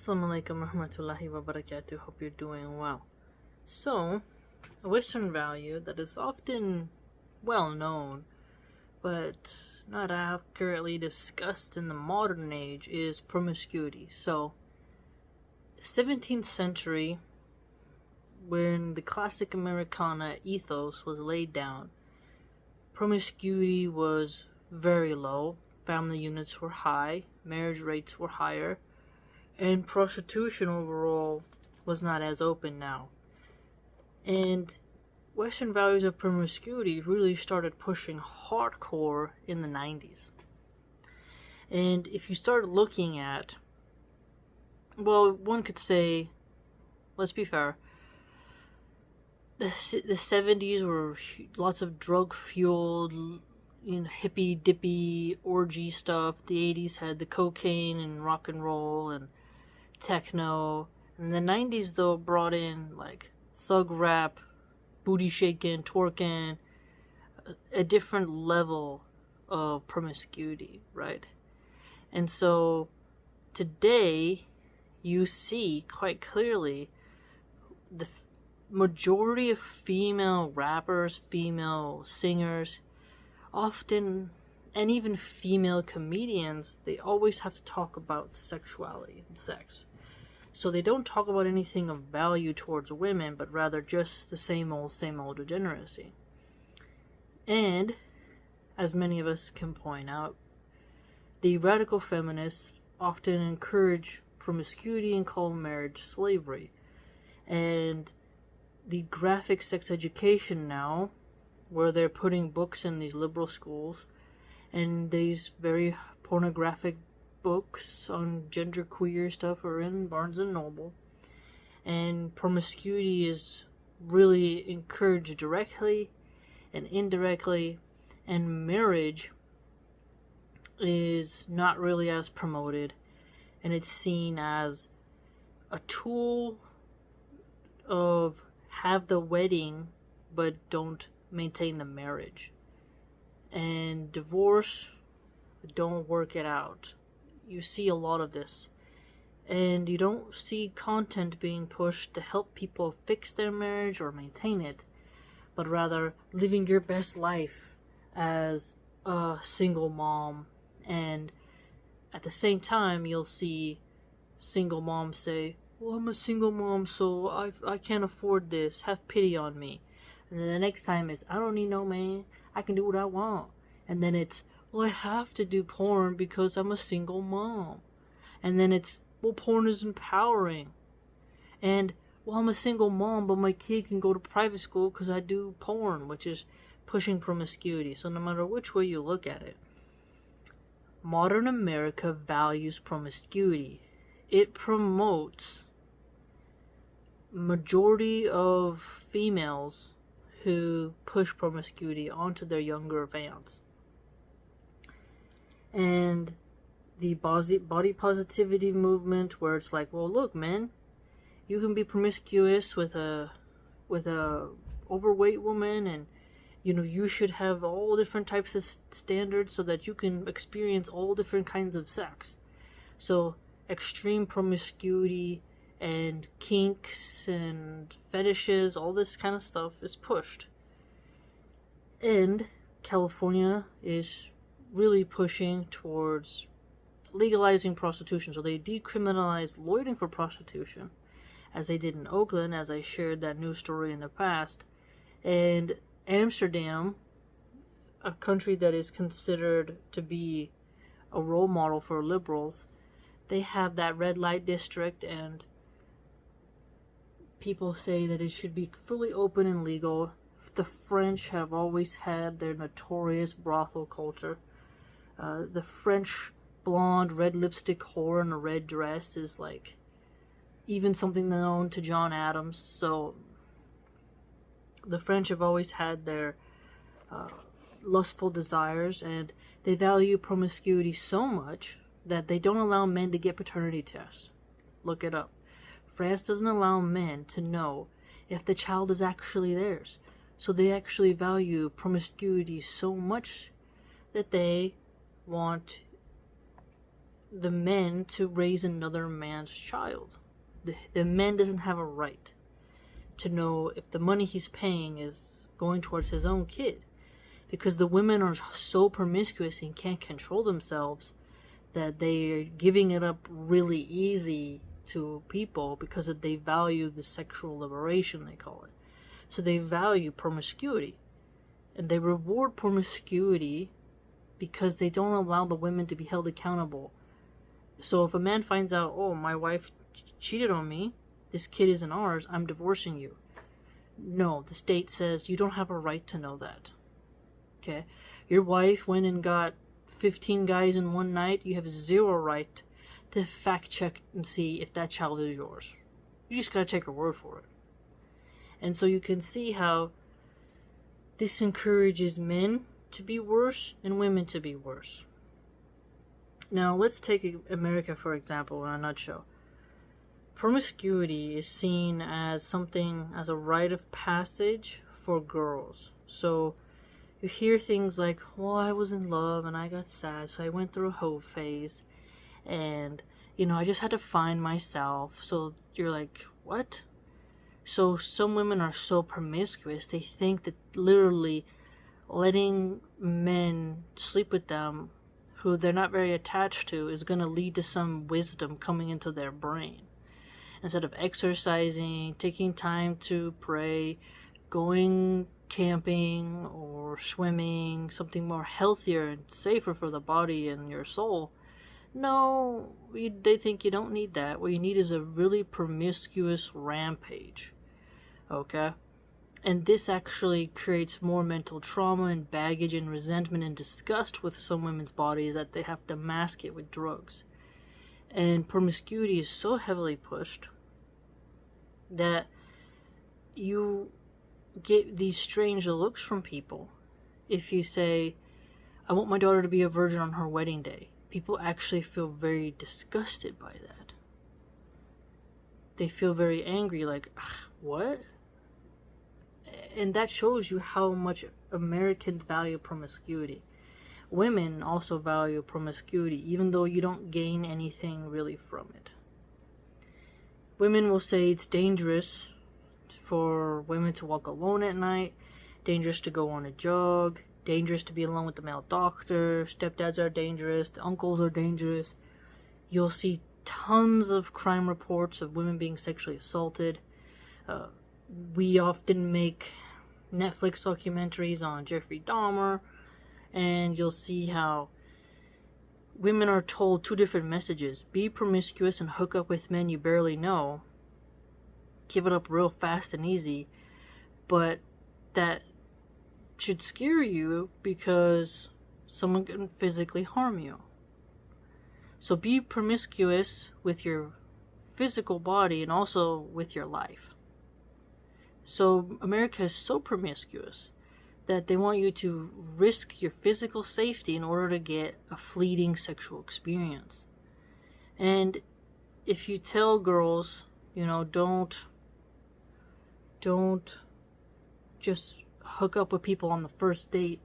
Assalamu alaikum warahmatullahi wabarakatuh. Hope you're doing well. So, a Western value that is often well known but not accurately discussed in the modern age is promiscuity. So, 17th century, when the classic Americana ethos was laid down, promiscuity was very low, family units were high, marriage rates were higher, and prostitution overall was not as open now. And Western values of promiscuity really started pushing hardcore in the 90s. And if you start looking at, well, one could say, let's be fair, the 70s were lots of drug-fueled, hippy-dippy orgy stuff. The 80s had the cocaine and rock and roll and techno. And the 90s, though, brought in, like, thug rap, booty shaking, twerking, a different level of promiscuity, right? And so, today, you see quite clearly the majority of female rappers, female singers, often, and even female comedians, they always have to talk about sexuality and sex. So they don't talk about anything of value towards women, but rather just the same old degeneracy. And, as many of us can point out, the radical feminists often encourage promiscuity and call marriage slavery. And the graphic sex education now, where they're putting books in these liberal schools, and these very pornographic books on genderqueer stuff are in Barnes and Noble, and promiscuity is really encouraged directly and indirectly, and marriage is not really as promoted, and it's seen as a tool of have the wedding but don't maintain the marriage, and divorce, don't work it out. You see a lot of this, and you don't see content being pushed to help people fix their marriage or maintain it, but rather living your best life as a single mom. And at the same time, you'll see single moms say, well, I'm a single mom, so I can't afford this, have pity on me. And then the next time it's, I don't need no man, I can do what I want. And then it's, well, I have to do porn because I'm a single mom. And then it's, well, porn is empowering. And, well, I'm a single mom, but my kid can go to private school because I do porn, which is pushing promiscuity. So no matter which way you look at it, modern America values promiscuity. It promotes majority of females who push promiscuity onto their younger fans. And the body positivity movement, where it's like, well, look, man, you can be promiscuous with a overweight woman, and you should have all different types of standards so that you can experience all different kinds of sex. So extreme promiscuity and kinks and fetishes, all this kind of stuff is pushed. And California is really pushing towards legalizing prostitution. So they decriminalized loitering for prostitution, as they did in Oakland, as I shared that news story in the past. And Amsterdam, a country that is considered to be a role model for liberals, they have that red light district, and people say that it should be fully open and legal. The French have always had their notorious brothel culture. The French blonde, red lipstick whore in a red dress is like even something known to John Adams. So the French have always had their lustful desires, and they value promiscuity so much that they don't allow men to get paternity tests. Look it up. France doesn't allow men to know if the child is actually theirs. So they actually value promiscuity so much that they want the men to raise another man's child. The man doesn't have a right to know if the money he's paying is going towards his own kid, because the women are so promiscuous and can't control themselves that they're giving it up really easy to people because they value the sexual liberation, they call it. So they value promiscuity, and they reward promiscuity because they don't allow the women to be held accountable. So if a man finds out, oh, my wife cheated on me, this kid isn't ours, I'm divorcing you. No, the state says you don't have a right to know that. Okay? Your wife went and got 15 guys in one night, you have zero right to fact check and see if that child is yours. You just gotta take her word for it. And so you can see how this encourages men to be worse and women to be worse. Now, let's take America, for example, in a nutshell. Promiscuity is seen as something, as a rite of passage for girls. So you hear things like, well, I was in love and I got sad, so I went through a hoe phase, and, I just had to find myself. So you're like, what? So some women are so promiscuous, they think that literally letting men sleep with them who they're not very attached to is going to lead to some wisdom coming into their brain. Instead of exercising, taking time to pray, going camping or swimming, something more healthier and safer for the body and your soul, no, they think you don't need that. What you need is a really promiscuous rampage. Okay? And this actually creates more mental trauma and baggage and resentment and disgust with some women's bodies that they have to mask it with drugs. And promiscuity is so heavily pushed that you get these strange looks from people. If you say, I want my daughter to be a virgin on her wedding day, people actually feel very disgusted by that. They feel very angry, like, what? And that shows you how much Americans value promiscuity. Women also value promiscuity, even though you don't gain anything really from it. Women will say it's dangerous for women to walk alone at night, dangerous to go on a jog, dangerous to be alone with the male doctor, stepdads are dangerous, the uncles are dangerous. You'll see tons of crime reports of women being sexually assaulted. We often make Netflix documentaries on Jeffrey Dahmer, and you'll see how women are told two different messages. Be promiscuous and hook up with men you barely know. Give it up real fast and easy. But that should scare you because someone can physically harm you. So be promiscuous with your physical body and also with your life. So America is so promiscuous that they want you to risk your physical safety in order to get a fleeting sexual experience. And if you tell girls, don't just hook up with people on the first date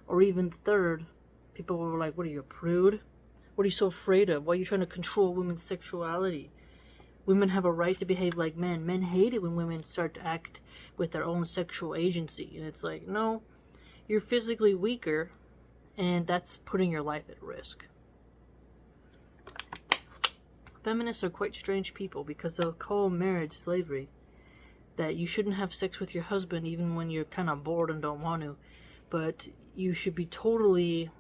or even the third, people were like, what are you, a prude? What are you so afraid of? Why are you trying to control women's sexuality? Women have a right to behave like men. Men hate it when women start to act with their own sexual agency. And it's like, no, you're physically weaker, and that's putting your life at risk. Feminists are quite strange people because they'll call marriage slavery. That you shouldn't have sex with your husband even when you're kind of bored and don't want to. But you should be totally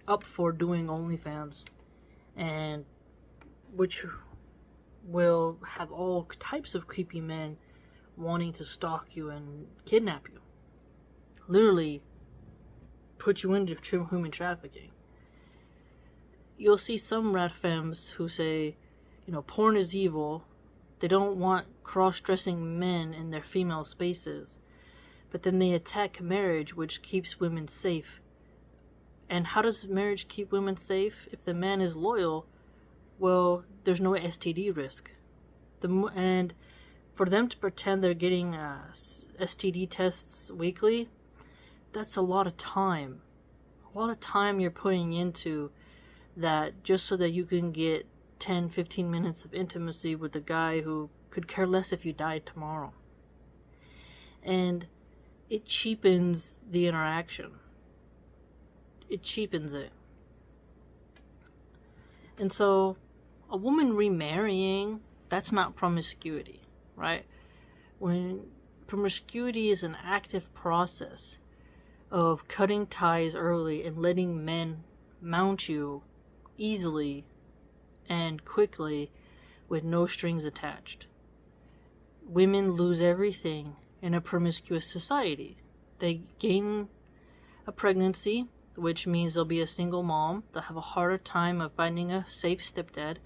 up for doing OnlyFans. And which will have all types of creepy men wanting to stalk you and kidnap you. Literally put you into human trafficking. You'll see some rat femmes who say, porn is evil. They don't want cross-dressing men in their female spaces. But then they attack marriage, which keeps women safe. And how does marriage keep women safe? If the man is loyal, well, there's no STD risk. And for them to pretend they're getting STD tests weekly, that's a lot of time. A lot of time you're putting into that just so that you can get 10, 15 minutes of intimacy with a guy who could care less if you died tomorrow. And it cheapens the interaction. It cheapens it. And so, a woman remarrying, that's not promiscuity, right? When promiscuity is an active process of cutting ties early and letting men mount you easily and quickly with no strings attached. Women lose everything in a promiscuous society. They gain a pregnancy, which means they'll be a single mom. They'll have a harder time of finding a safe stepdad,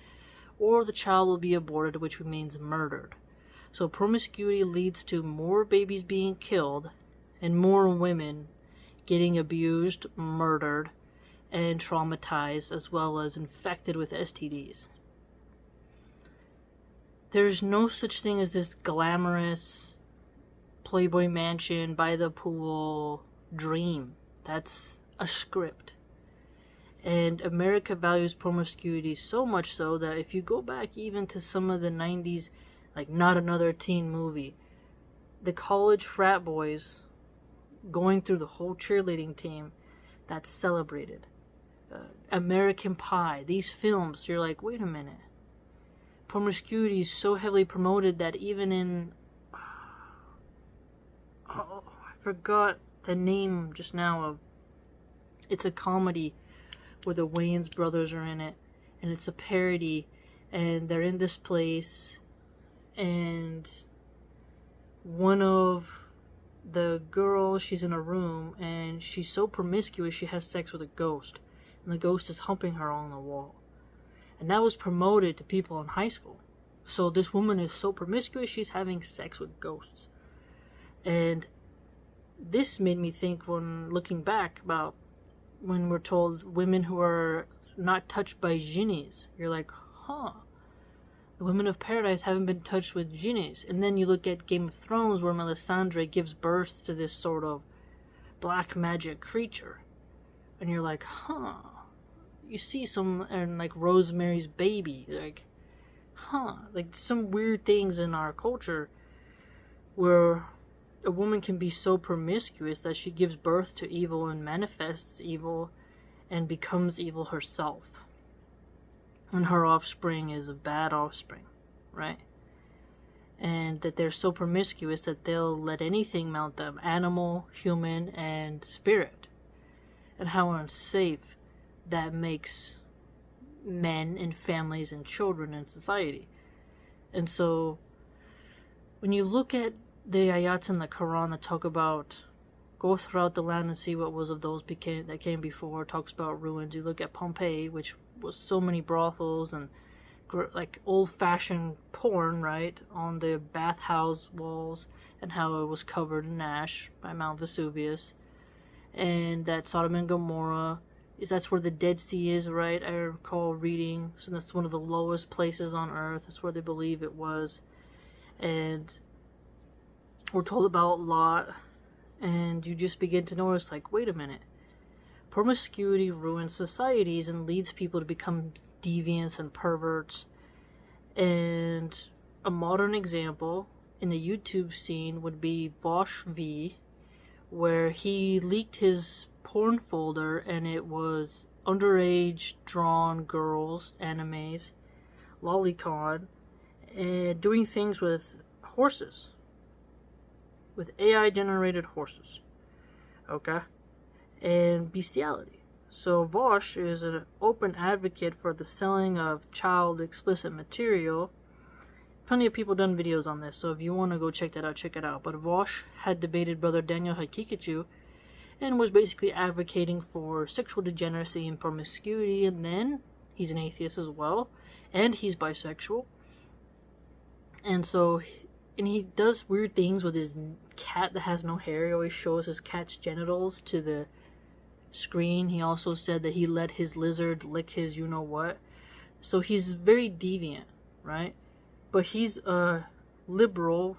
or the child will be aborted, which means murdered. So promiscuity leads to more babies being killed and more women getting abused, murdered, and traumatized, as well as infected with STDs. There's no such thing as this glamorous Playboy mansion by the pool dream. That's a script. And America values promiscuity so much so that if you go back even to some of the 90s, like Not Another Teen Movie, the college frat boys going through the whole cheerleading team, that's celebrated. American Pie, these films, you're like, wait a minute. Promiscuity is so heavily promoted that even in... Oh, I forgot the name just now of... It's a comedy where the Wayans brothers are in it, and it's a parody, and they're in this place, and one of the girls, she's in a room, and she's so promiscuous she has sex with a ghost, and the ghost is humping her on the wall. And that was promoted to people in high school. So this woman is so promiscuous, she's having sex with ghosts. And this made me think, when looking back, about when we're told women who are not touched by genies. You're like, huh, the women of paradise haven't been touched with genies. And then you look at Game of Thrones, where Melisandre gives birth to this sort of black magic creature. And you're like, huh. You see some, and like Rosemary's Baby, like, huh. Like some weird things in our culture where a woman can be so promiscuous that she gives birth to evil and manifests evil and becomes evil herself. And her offspring is a bad offspring, right? And that they're so promiscuous that they'll let anything mount them, animal, human, and spirit. And how unsafe that makes men and families and children in society. And so, when you look at the ayats in the Quran that talk about go throughout the land and see what was of those that came before, talks about ruins. You look at Pompeii, which was so many brothels and like old-fashioned porn, right, on the bathhouse walls, and how it was covered in ash by Mount Vesuvius. And that Sodom and Gomorrah, that's where the Dead Sea is, right? I recall reading. So that's one of the lowest places on earth. That's where they believe it was. And we're told about Lot, and you just begin to notice, like, wait a minute. Promiscuity ruins societies and leads people to become deviants and perverts. And a modern example in the YouTube scene would be Vosh V, where he leaked his porn folder, and it was underage drawn girls, animes, lolicon, and doing things with horses. With AI generated horses. Okay? And bestiality. So Vosh is an open advocate for the selling of child explicit material. Plenty of people done videos on this, so if you want to go check that out, check it out. But Vosh had debated Brother Daniel Hakikachu and was basically advocating for sexual degeneracy and promiscuity, and then he's an atheist as well, and he's bisexual. And so, and he does weird things with his cat that has no hair. He always shows his cat's genitals to the screen. He also said that he let his lizard lick his you-know-what. So he's very deviant, right? But he's a liberal,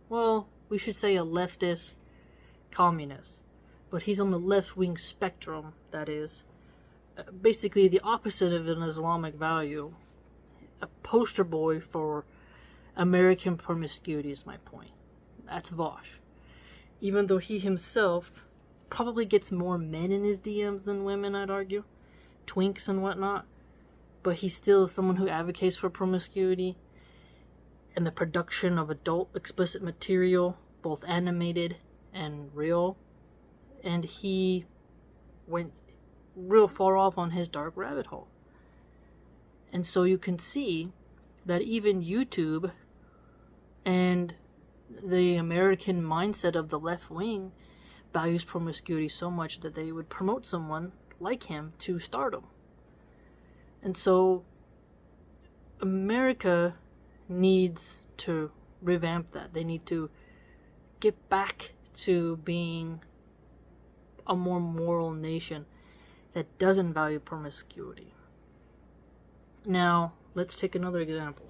well, we should say a leftist communist. But he's on the left-wing spectrum, that is. basically the opposite of an Islamic value. A poster boy for American promiscuity is my point. That's Vosh. Even though he himself probably gets more men in his DMs than women, I'd argue. Twinks and whatnot. But he's still someone who advocates for promiscuity and the production of adult explicit material, both animated and real. And he went real far off on his dark rabbit hole. And so you can see that even YouTube and the American mindset of the left wing values promiscuity so much that they would promote someone like him to stardom. And so America needs to revamp that. They need to get back to being a more moral nation that doesn't value promiscuity. Now, let's take another example.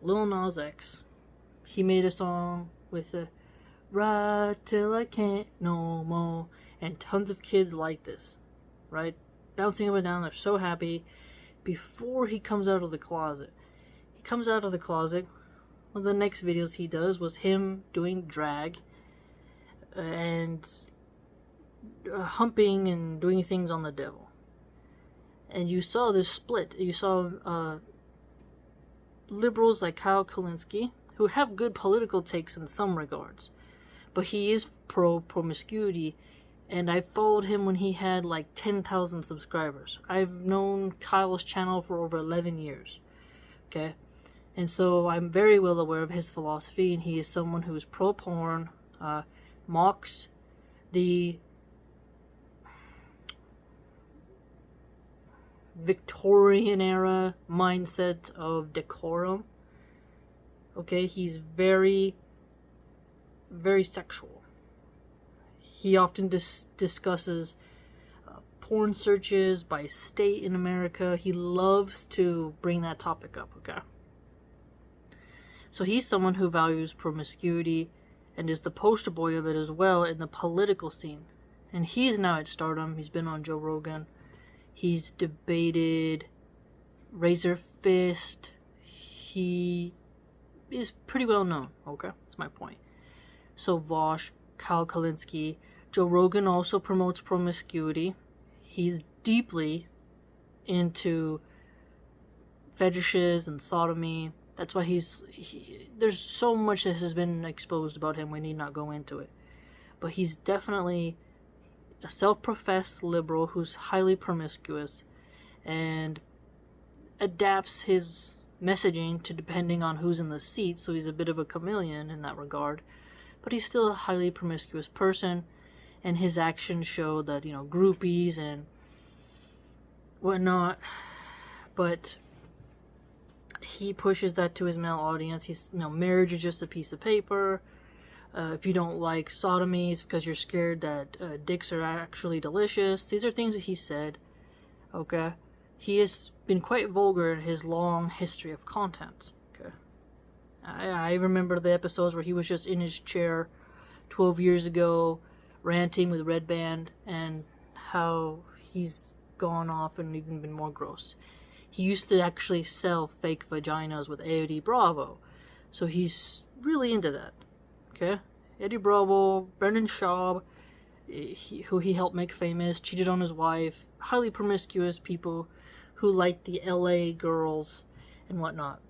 Lil Nas X. He made a song with a "Ride Till I Can't No More," and tons of kids like this, right? Bouncing up and down, they're so happy. Before he comes out of the closet. He comes out of the closet. One of the next videos he does was him doing drag and humping and doing things on the devil. And you saw this split. You saw liberals like Kyle Kalinske, who have good political takes in some regards, but he is pro-promiscuity, and I followed him when he had like 10,000 subscribers. I've known Kyle's channel for over 11 years, okay? And so I'm very well aware of his philosophy, and he is someone who is pro-porn, mocks the Victorian era mindset of decorum. Okay, he's very, very sexual. He often discusses porn searches by state in America. He loves to bring that topic up, okay? So he's someone who values promiscuity and is the poster boy of it as well in the political scene. And he's now at stardom. He's been on Joe Rogan. He's debated Razor Fist. He is pretty well known, okay? That's my point. So Vosh, Kyle Kalinske, Joe Rogan also promotes promiscuity. He's deeply into fetishes and sodomy. That's why there's so much that has been exposed about him, we need not go into it. But he's definitely a self-professed liberal who's highly promiscuous and adapts his messaging to depending on who's in the seat, so he's a bit of a chameleon in that regard. But he's still a highly promiscuous person, and his actions show that, you know, groupies and whatnot, but he pushes that to his male audience. He's, you know, marriage is just a piece of paper. If you don't like sodomy, it's because you're scared that dicks are actually delicious. These are things that he said, okay? He has been quite vulgar in his long history of content, okay? I remember the episodes where he was just in his chair 12 years ago, ranting with Red Band, and how he's gone off and even been more gross. He used to actually sell fake vaginas with Eddie Bravo, so he's really into that. Okay, Eddie Bravo, Brendan Schaub, who he helped make famous, cheated on his wife, highly promiscuous people who like the LA girls and whatnot.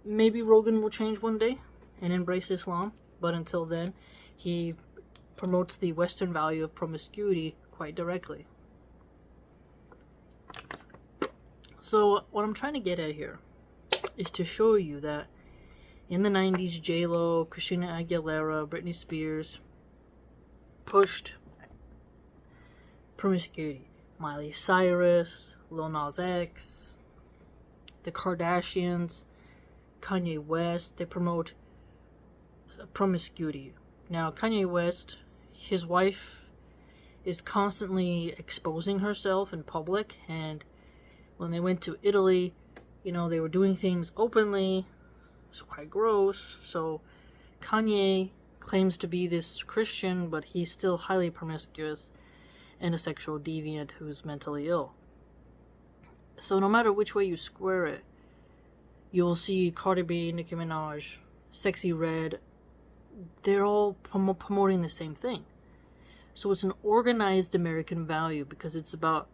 Maybe Rogan will change one day and embrace Islam, but until then, he promotes the Western value of promiscuity quite directly. So what I'm trying to get at here is to show you that in the 90s, J-Lo, Christina Aguilera, Britney Spears pushed promiscuity. Miley Cyrus, Lil Nas X, the Kardashians, Kanye West, they promote promiscuity. Now, Kanye West, his wife is constantly exposing herself in public, and when they went to Italy, you know, they were doing things openly. It's quite gross. So Kanye claims to be this Christian, but he's still highly promiscuous. and a sexual deviant who's mentally ill. So no matter which way you square it, you'll see Cardi B, Nicki Minaj, Sexy Red, they're all promoting the same thing. So it's an organized American value because it's about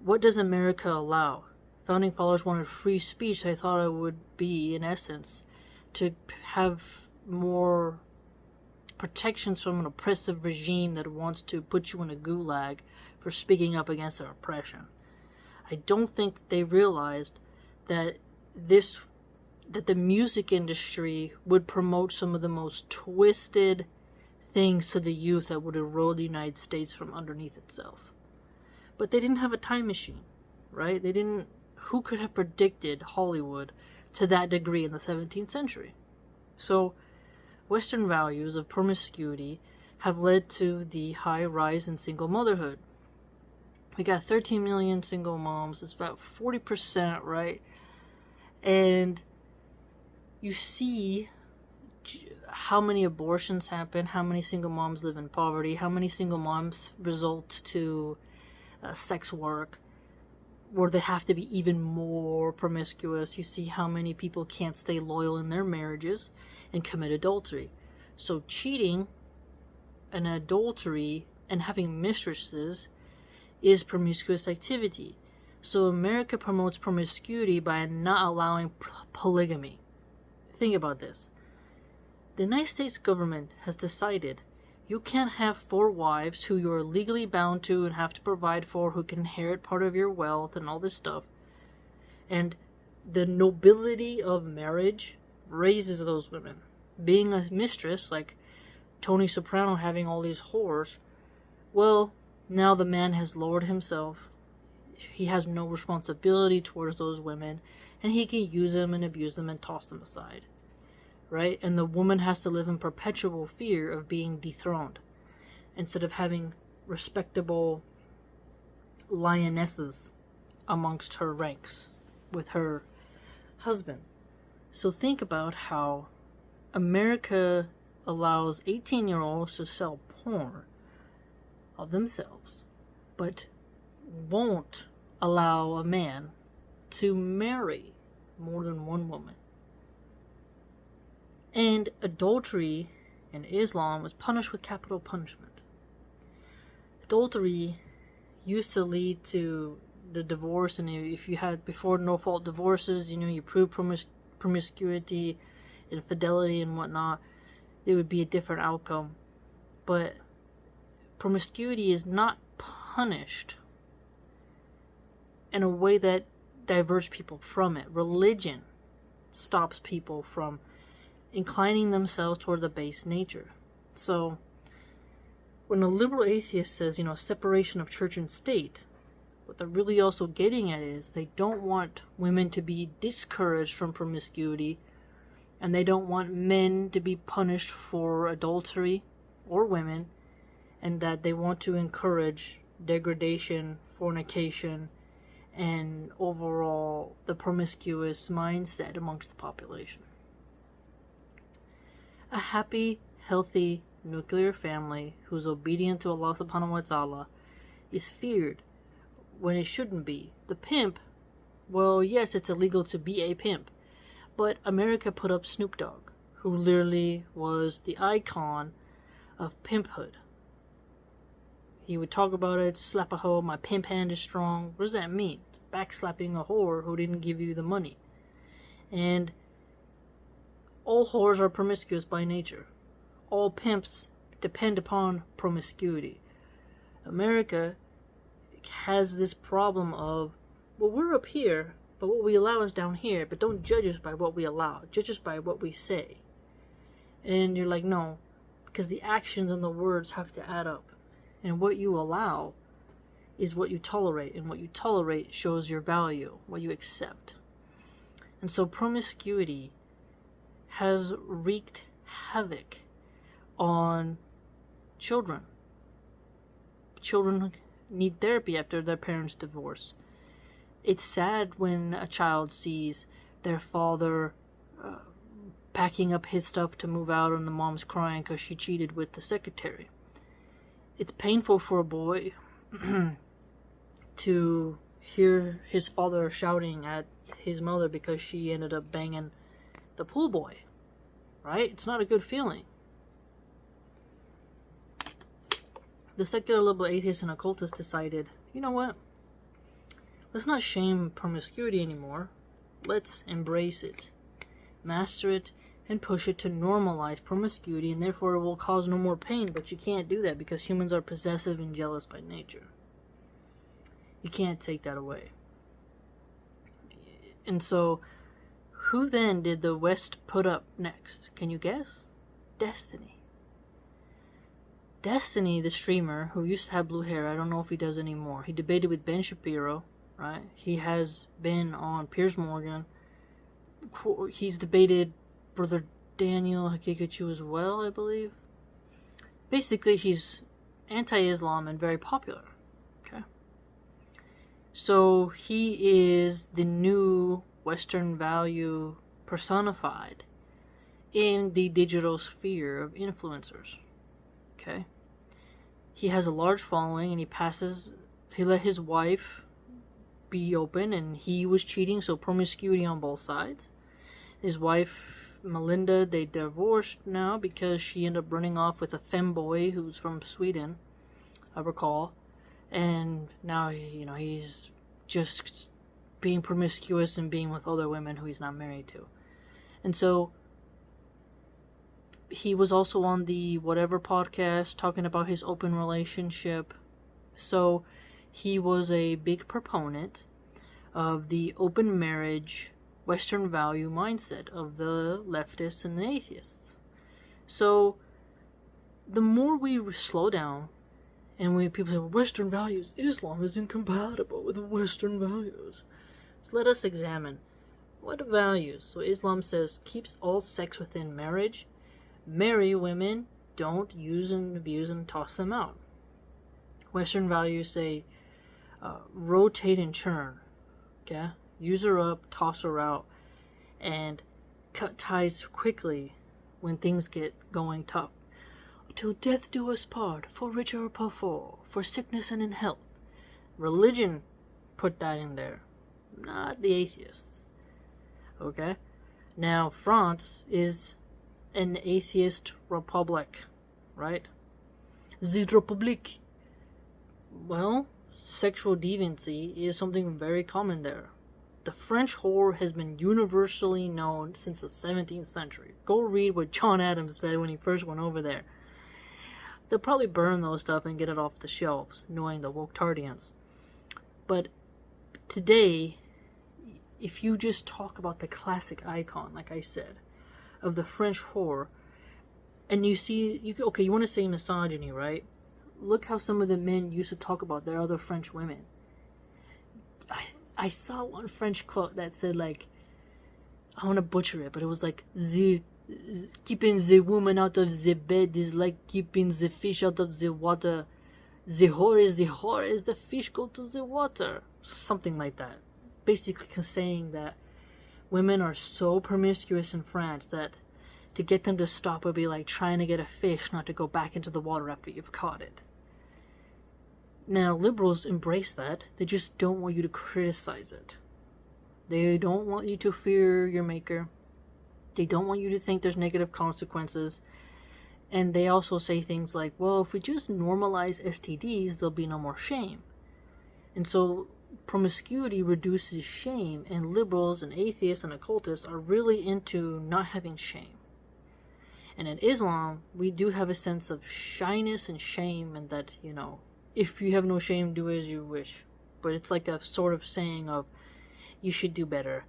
what does America allow. Founding fathers wanted free speech. I thought it would be, in essence, to have more protections from an oppressive regime that wants to put you in a gulag for speaking up against their oppression. I don't think they realized that the music industry would promote some of the most twisted things to the youth that would erode the United States from underneath itself. But they didn't have a time machine, right? Who could have predicted Hollywood to that degree in the 17th century? So, Western values of promiscuity have led to the high rise in single motherhood. We got 13 million single moms. It's about 40%, right? And you see how many abortions happen, how many single moms live in poverty, how many single moms result to sex work, where they have to be even more promiscuous. You see how many people can't stay loyal in their marriages and commit adultery. So cheating and adultery and having mistresses is promiscuous activity. So America promotes promiscuity by not allowing polygamy. Think about this. The United States government has decided you can't have 4 wives who you're legally bound to and have to provide for, who can inherit part of your wealth and all this stuff. And the nobility of marriage raises those women. Being a mistress, like Tony Soprano having all these whores, well, now the man has lowered himself. He has no responsibility towards those women, and he can use them and abuse them and toss them aside. Right? And the woman has to live in perpetual fear of being dethroned instead of having respectable lionesses amongst her ranks with her husband. So think about how America allows 18-year-olds to sell porn of themselves, but won't allow a man to marry more than one woman. And adultery in Islam is punished with capital punishment. Adultery used to lead to the divorce, and if you had before no-fault divorces, you prove promiscuity, infidelity, and whatnot, it would be a different outcome. But promiscuity is not punished in a way that diverts people from it. Religion stops people from inclining themselves toward the base nature. So when a liberal atheist says, separation of church and state, what they're really also getting at is they don't want women to be discouraged from promiscuity, and they don't want men to be punished for adultery or women, and that they want to encourage degradation, fornication, and overall the promiscuous mindset amongst the population. A happy, healthy, nuclear family who's obedient to Allah subhanahu wa ta'ala is feared when it shouldn't be. The pimp, well, yes, it's illegal to be a pimp, but America put up Snoop Dogg, who literally was the icon of pimphood. He would talk about it, slap a hoe, my pimp hand is strong. What does that mean? Backslapping a whore who didn't give you the money. And all whores are promiscuous by nature. All pimps depend upon promiscuity. America has this problem of, well, we're up here, but what we allow is down here, but don't judge us by what we allow. Judge us by what we say. And you're like, no, because the actions and the words have to add up. And what you allow is what you tolerate, and what you tolerate shows your value, what you accept. And so promiscuity has wreaked havoc on children. Children need therapy after their parents divorce. It's sad when a child sees their father packing up his stuff to move out and the mom's crying because she cheated with the secretary. It's painful for a boy to hear his father shouting at his mother because she ended up banging the pool boy, right? It's not a good feeling. The secular liberal atheists and occultists decided, you know what? Let's not shame promiscuity anymore. Let's embrace it, master it, and push it to normalize promiscuity, and therefore it will cause no more pain. But you can't do that because humans are possessive and jealous by nature. You can't take that away. And so, who then did the West put up next? Can you guess? Destiny. Destiny, the streamer, who used to have blue hair, I don't know if he does anymore. He debated with Ben Shapiro, right? He has been on Piers Morgan. He's debated Brother Daniel Hakikachu as well, I believe. Basically, he's anti-Islam and very popular. Okay. So he is the new Western value personified in the digital sphere of influencers. Okay. He has a large following, and he let his wife be open, and he was cheating, so promiscuity on both sides. His wife, Melinda, they divorced now because she ended up running off with a femboy who's from Sweden, I recall. And now, he's just being promiscuous and being with other women who he's not married to. And so, he was also on the whatever podcast talking about his open relationship. So, he was a big proponent of the open marriage Western value mindset of the leftists and the atheists. So, the more we slow down, and when people say, well, Western values, Islam is incompatible with Western values. So let us examine what values. So Islam says, keeps all sex within marriage. Marry women, don't use and abuse and toss them out. Western values say, rotate and churn. Okay? Use her up, toss her out, and cut ties quickly when things get going tough. Till death do us part, for richer or poor, for sickness and in health. Religion put that in there, not the atheists. Okay? Now, France is an atheist republic, right? The Republique. Well, sexual deviancy is something very common there. The French whore has been universally known since the 17th century. Go read what John Adams said when he first went over there. They'll probably burn those stuff and get it off the shelves, knowing the woke-tardians. But today, if you just talk about the classic icon, like I said, of the French whore, and you see, you want to say misogyny, right? Look how some of the men used to talk about their other French women. I saw one French quote that said, like, I want to butcher it, but it was like, keeping the woman out of the bed is like keeping the fish out of the water. The whore is the fish go to the water. Something like that. Basically saying that women are so promiscuous in France that to get them to stop would be like trying to get a fish not to go back into the water after you've caught it. Now, liberals embrace that. They just don't want you to criticize it. They don't want you to fear your maker. They don't want you to think there's negative consequences. And they also say things like, well, if we just normalize STDs, there'll be no more shame. And so promiscuity reduces shame, and liberals and atheists and occultists are really into not having shame. And in Islam, we do have a sense of shyness and shame, and that, if you have no shame, do as you wish. But it's like a sort of saying of, you should do better,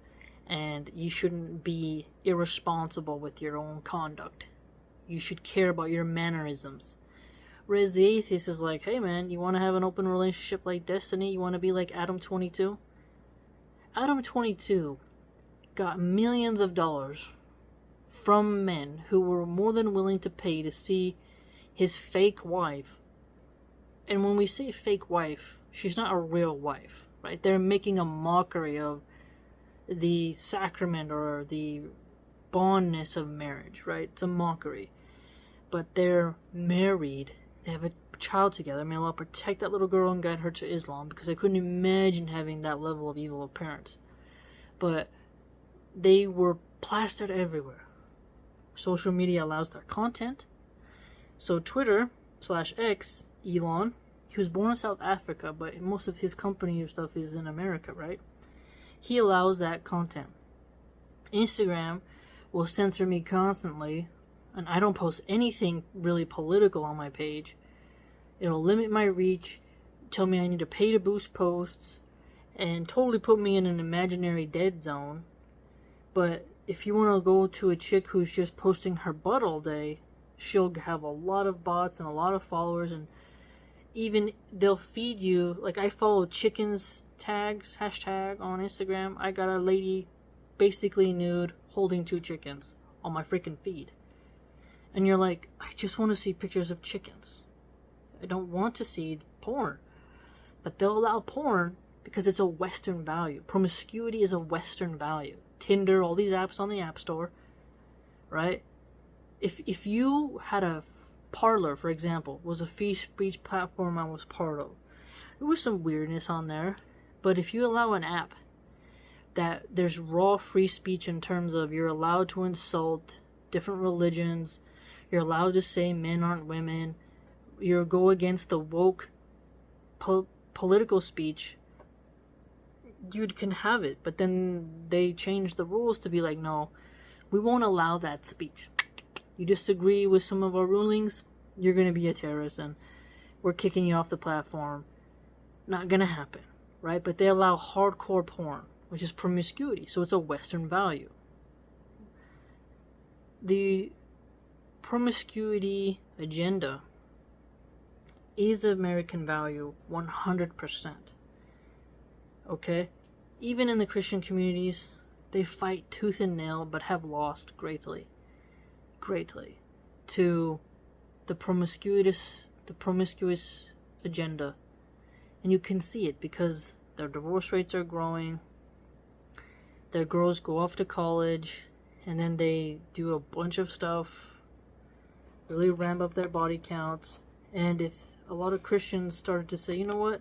and you shouldn't be irresponsible with your own conduct. You should care about your mannerisms. Whereas the atheist is like, hey man, you want to have an open relationship like Destiny? You want to be like Adam 22? Adam 22 got millions of dollars from men who were more than willing to pay to see his fake wife. And when we say fake wife, she's not a real wife, right? They're making a mockery of the sacrament or the bondness of marriage, right? It's a mockery. But they're married. They have a child together. May Allah protect that little girl and guide her to Islam, because I couldn't imagine having that level of evil of parents. But they were plastered everywhere. Social media allows their content. So Twitter/X, Elon, he was born in South Africa, but most of his company stuff is in America, right? He allows that content. Instagram will censor me constantly, and I don't post anything really political on my page. It'll limit my reach, tell me I need to pay to boost posts, and totally put me in an imaginary dead zone. But if you want to go to a chick who's just posting her butt all day, she'll have a lot of bots and a lot of followers, and even they'll feed you. Like, I follow chickens tags, hashtag on Instagram. I got a lady basically nude holding 2 chickens on my freaking feed. And you're like, I just want to see pictures of chickens. I don't want to see porn. But they'll allow porn because it's a Western value. Promiscuity is a Western value. Tinder, all these apps on the App Store, right? If you had a Parler, for example, was a free speech platform I was part of, there was some weirdness on there. But if you allow an app that there's raw free speech in terms of you're allowed to insult different religions, you're allowed to say men aren't women, you go against the woke political speech, you can have it. But then they change the rules to be like, no, we won't allow that speech. You disagree with some of our rulings, you're going to be a terrorist and we're kicking you off the platform. Not going to happen, right? But they allow hardcore porn, which is promiscuity, so it's a Western value. The promiscuity agenda is American value 100%. Okay? Even in the Christian communities, they fight tooth and nail but have lost greatly to the promiscuous agenda. And you can see it because their divorce rates are growing, their girls go off to college, and then they do a bunch of stuff, really ramp up their body counts. And if a lot of Christians started to say, you know what,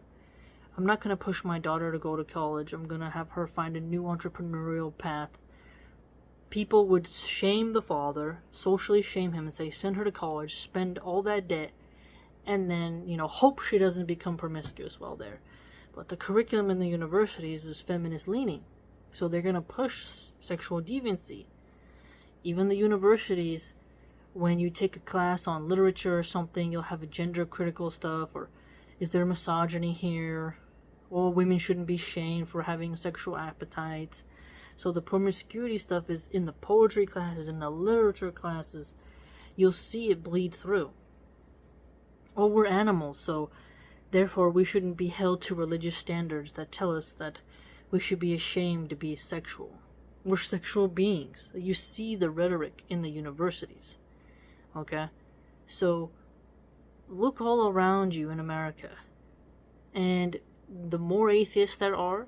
I'm not going to push my daughter to go to college, I'm going to have her find a new entrepreneurial path, people would shame the father, socially shame him, and say, send her to college, spend all that debt, and then, hope she doesn't become promiscuous while there. But the curriculum in the universities is feminist leaning, so they're going to push sexual deviancy. Even the universities, when you take a class on literature or something, you'll have a gender critical stuff, or is there misogyny here? Well, women shouldn't be shamed for having sexual appetites. So the promiscuity stuff is in the poetry classes, in the literature classes. You'll see it bleed through. Oh, we're animals, so therefore we shouldn't be held to religious standards that tell us that we should be ashamed to be sexual. We're sexual beings. You see the rhetoric in the universities. Okay? So look all around you in America. And the more atheists there are,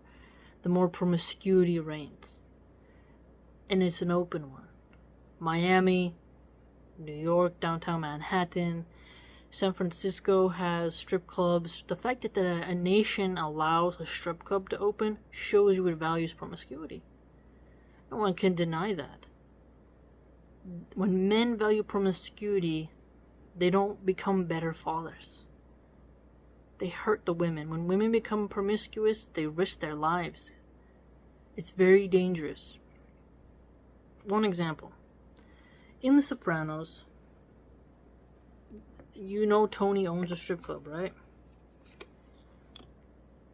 the more promiscuity reigns. And it's an open one. Miami, New York, downtown Manhattan, San Francisco has strip clubs. The fact that a nation allows a strip club to open shows you it values promiscuity. No one can deny that. When men value promiscuity, they don't become better fathers. They hurt the women. When women become promiscuous, they risk their lives. It's very dangerous. One example. In The Sopranos, Tony owns a strip club, right?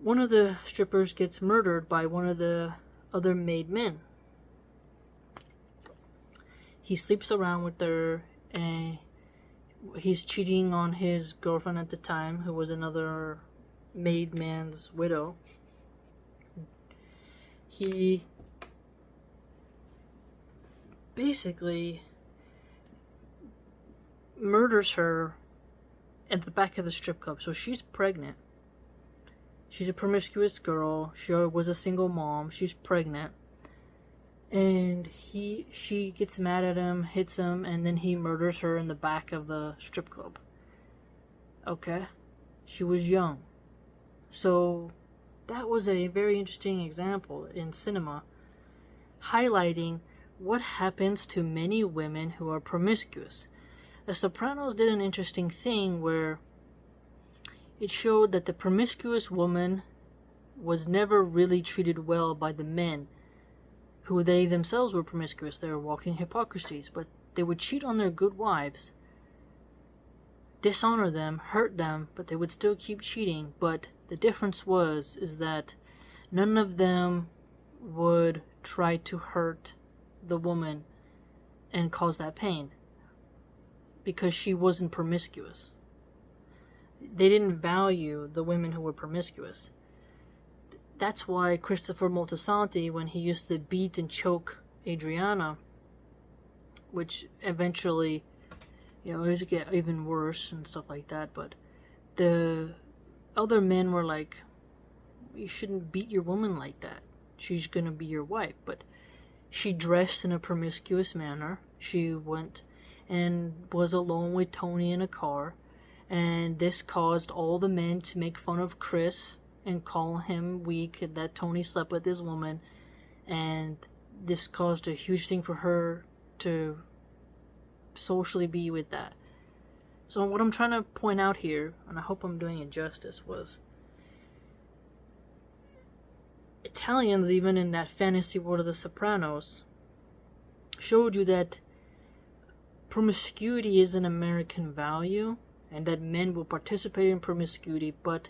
One of the strippers gets murdered by one of the other made men. He sleeps around with her, and he's cheating on his girlfriend at the time, who was another made man's widow. He basically murders her at the back of the strip club. So she's pregnant. She's a promiscuous girl. She was a single mom. She's pregnant. And she gets mad at him, hits him, and then he murders her in the back of the strip club. Okay? She was young. So that was a very interesting example in cinema, highlighting what happens to many women who are promiscuous. The Sopranos did an interesting thing where it showed that the promiscuous woman was never really treated well by the men, who they themselves were promiscuous. They were walking hypocrisies, but they would cheat on their good wives, dishonor them, hurt them, but they would still keep cheating. But the difference is that none of them would try to hurt the woman and cause that pain, because she wasn't promiscuous. They didn't value the women who were promiscuous. That's why Christopher Moltisanti, when he used to beat and choke Adriana, which eventually, it would get even worse and stuff like that, but the other men were like, you shouldn't beat your woman like that. She's gonna be your wife. But she dressed in a promiscuous manner. She went and was alone with Tony in a car, and this caused all the men to make fun of Chris and call him weak, that Tony slept with his woman, and this caused a huge thing for her to socially be with that. So what I'm trying to point out here, and I hope I'm doing it justice, was Italians, even in that fantasy world of the Sopranos, showed you that promiscuity is an American value, and that men will participate in promiscuity, but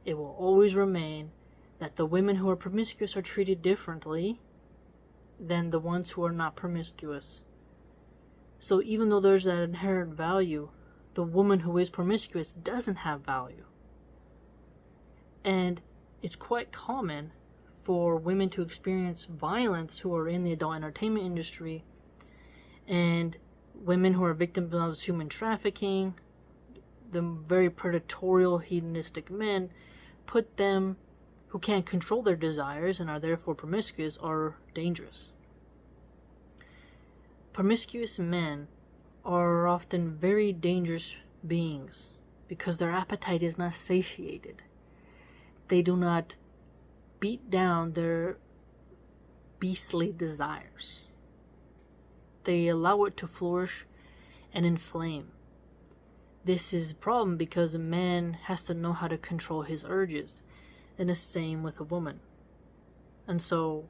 it will always remain that the women who are promiscuous are treated differently than the ones who are not promiscuous. So even though there's that inherent value, the woman who is promiscuous doesn't have value. And it's quite common for women to experience violence who are in the adult entertainment industry, and women who are victims of human trafficking, the very predatorial, hedonistic men, put them, who can't control their desires and are therefore promiscuous, are dangerous. Promiscuous men are often very dangerous beings because their appetite is not satiated. They do not beat down their beastly desires. They allow it to flourish and inflame. This is a problem because a man has to know how to control his urges, and the same with a woman. And so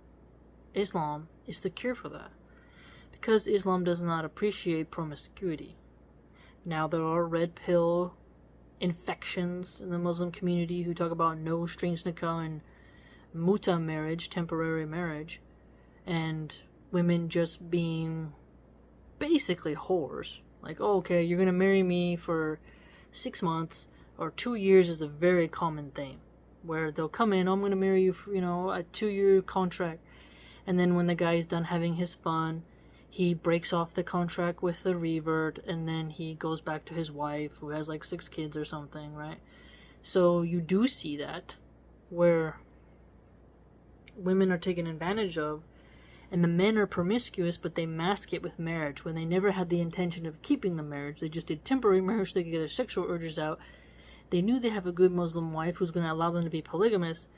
Islam is the cure for that, because Islam does not appreciate promiscuity. Now, there are red pill infections in the Muslim community who talk about no strings nikah and muta marriage, temporary marriage, and women just being basically whores. Like, oh, okay, you're gonna marry me for 6 months or 2 years is a very common thing, where they'll come in, I'm gonna marry you for, a 2-year contract, and then when the guy's done having his fun, he breaks off the contract with the revert, and then he goes back to his wife, who has like 6 kids or something, right? So you do see that, where women are taken advantage of, and the men are promiscuous, but they mask it with marriage, when they never had the intention of keeping the marriage. They just did temporary marriage so they could get their sexual urges out. They knew they have a good Muslim wife who's going to allow them to be polygamous,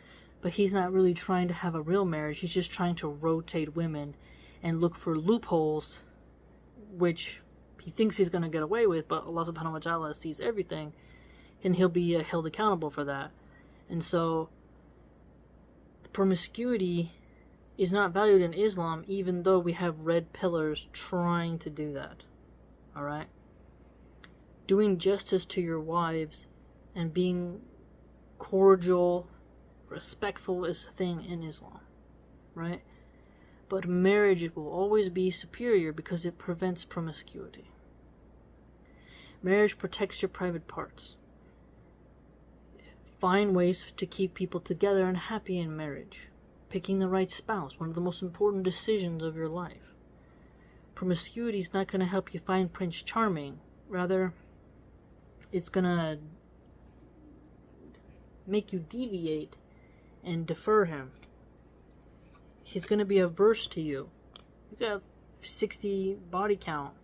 but he's not really trying to have a real marriage. He's just trying to rotate women and look for loopholes, which he thinks he's going to get away with, but Allah subhanahu wa ta'ala sees everything, and he'll be held accountable for that. And so promiscuity is not valued in Islam, even though we have red pillars trying to do that. Alright? Doing justice to your wives and being cordial, respectful is the thing in Islam. Right? But marriage will always be superior because it prevents promiscuity. Marriage protects your private parts. Find ways to keep people together and happy in marriage. Picking the right spouse, one of the most important decisions of your life. Promiscuity is not going to help you find Prince Charming. Rather, it's going to make you deviate and defer him. He's going to be averse to you. You got 60 body count.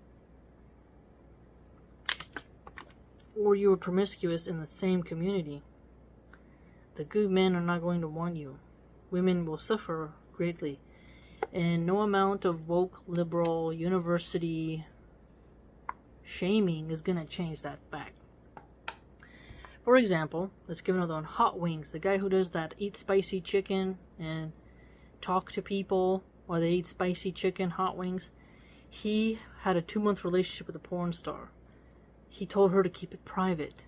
or you were promiscuous in the same community, the good men are not going to want you. Women will suffer greatly, and no amount of woke, liberal, university shaming is going to change that fact. For example, let's give another one. Hot Wings, the guy who does that eat spicy chicken and talk to people while they eat spicy chicken, hot wings. He had a 2-month relationship with a porn star. He told her to keep it private.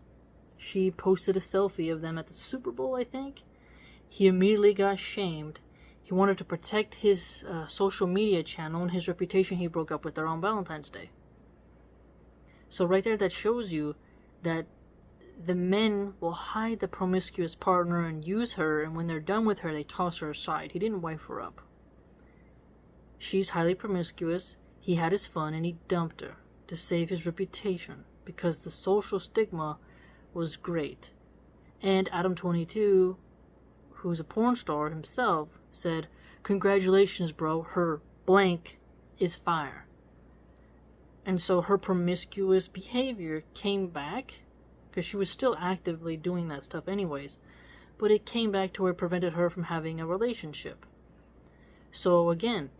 She posted a selfie of them at the Super Bowl, I think. He immediately got shamed. He wanted to protect his social media channel and his reputation. He broke up with her on Valentine's Day. So right there, that shows you that the men will hide the promiscuous partner and use her, and when they're done with her, they toss her aside. He didn't wife her up. She's highly promiscuous. He had his fun, and he dumped her to save his reputation because the social stigma was great. And Adam22, who's a porn star himself, said, "Congratulations, bro, her blank is fire." And so her promiscuous behavior came back, because she was still actively doing that stuff anyways, but it came back to where it prevented her from having a relationship. So again,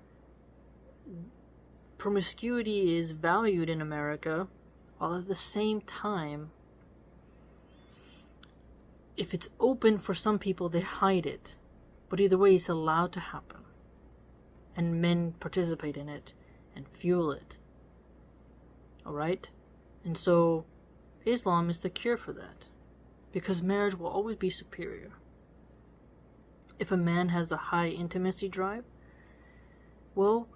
promiscuity is valued in America, while at the same time, if it's open for some people, they hide it. But either way, it's allowed to happen. And men participate in it and fuel it. Alright? And so Islam is the cure for that, because marriage will always be superior. If a man has a high intimacy drive, well,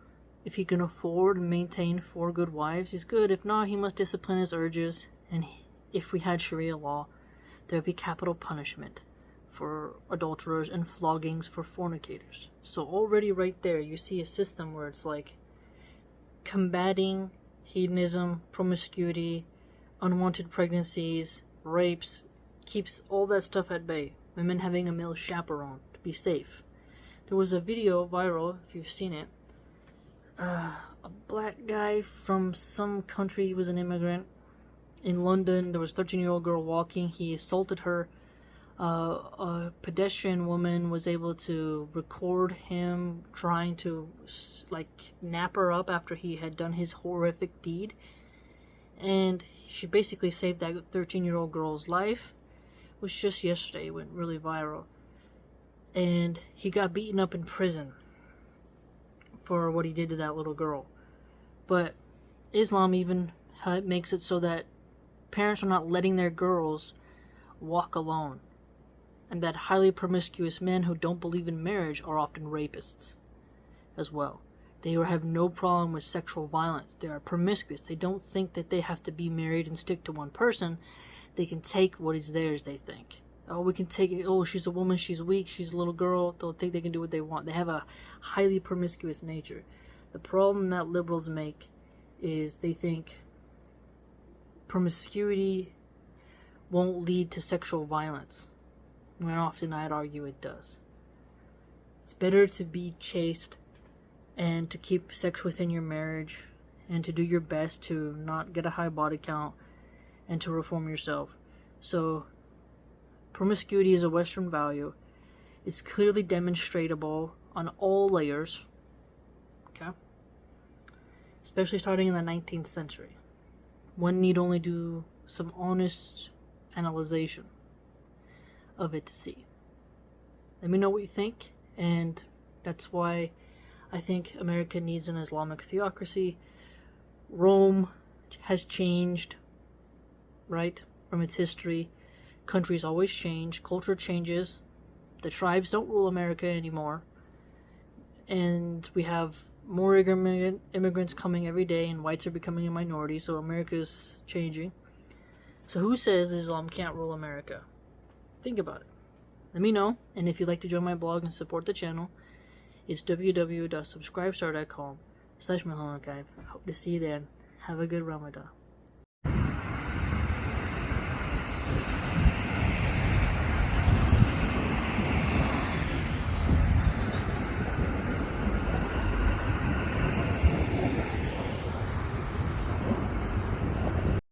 if he can afford and maintain 4 good wives, he's good. If not, he must discipline his urges, and if we had Sharia law, there would be capital punishment for adulterers and floggings for fornicators. So already right there, you see a system where it's like combating hedonism, promiscuity, unwanted pregnancies, rapes, keeps all that stuff at bay. Women having a male chaperone to be safe. There was a video viral, if you've seen it. A black guy from some country, he was an immigrant. In London, there was a 13-year-old girl walking. He assaulted her. A pedestrian woman was able to record him trying to like nap her up after he had done his horrific deed. And she basically saved that 13-year-old girl's life. It was just yesterday. It went really viral. And he got beaten up in prison for what he did to that little girl. But Islam even makes it so that parents are not letting their girls walk alone. And that highly promiscuous men who don't believe in marriage are often rapists as well. They have no problem with sexual violence. They are promiscuous. They don't think that they have to be married and stick to one person. They can take what is theirs, they think. Oh, we can take it. Oh, she's a woman, she's weak, she's a little girl. They'll think they can do what they want. They have a highly promiscuous nature. The problem that liberals make is they think promiscuity won't lead to sexual violence, when often I'd argue it does. It's better to be chaste and to keep sex within your marriage and to do your best to not get a high body count and to reform yourself. So promiscuity is a Western value. It's clearly demonstrable on all layers, okay? Especially starting in the 19th century. One need only do some honest analyzation of it to see. Let me know what you think, and that's why I think America needs an Islamic theocracy. Rome has changed, right, from its history. Countries always change, culture changes. The tribes don't rule America anymore, and we have more immigrants coming every day, and whites are becoming a minority, so America is changing. So who says Islam can't rule America? Think about it. Let me know, and if you'd like to join my blog and support the channel, it's www.subscribestar.com/Milahan. Hope to see you there. Have a good Ramadan.